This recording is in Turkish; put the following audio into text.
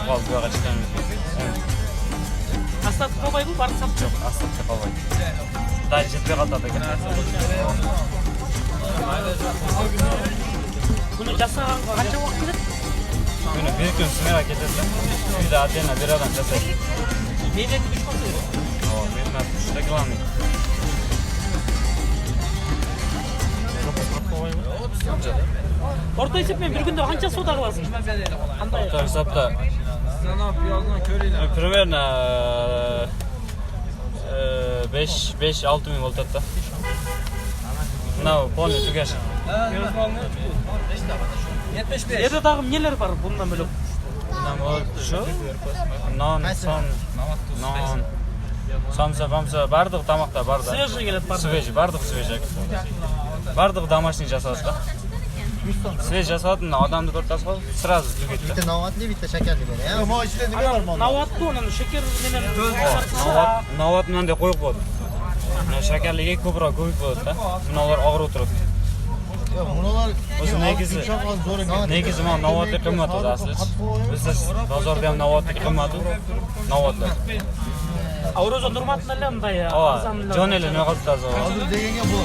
qoldi, bu yoqqa chiqamiz. Aslat qolmay bu, barib sap. Yo'q, asfaltga qolmaydi. Dal jetga qoladi ekan. Buni jasagan qancha vaqt ketadi? Buni bir kun smera ketadi. Uyda отдельно bir adam jasaydi. Mehnati düşmasa. O, mehnat juda qilamiz. Orta esepмен bir günde qancha soda qilasiz? Qanday? Orta hisobda Sanab yozgan ko'ringlar. примерно 5-6 ming bo'ladi-da. Now, polni tugash. 75. Yerda dag'im neler var bundan bölüp? Bundan shu non, non. Samsa, bamsa, bardiq tamoqda barda. Свежий keladi bar. Свежий, bardiq свежий. Bardiq домашний жасалadi-da. Свежий жасалadi, odamni to'rttasi qolib, sразу tugaydi. Bitta novatli, bitta shakarli bor. Ammo ichida nima bor mana? Navatlı onun şeker menen Novat bunday qo'yib bo'ladi. Mana shakarliga ko'proq qo'yib bo'ladi-da. Bunalar og'ir o'tiradi. Yo'q, bunalar O'zi negizi mana novatli qimmat o'zi asli. Bizda bozorda ham novatli qimmat novatlar. Avrozon durmatlarla mı da ya? Aa, joneli ne qildi hozir deganga bu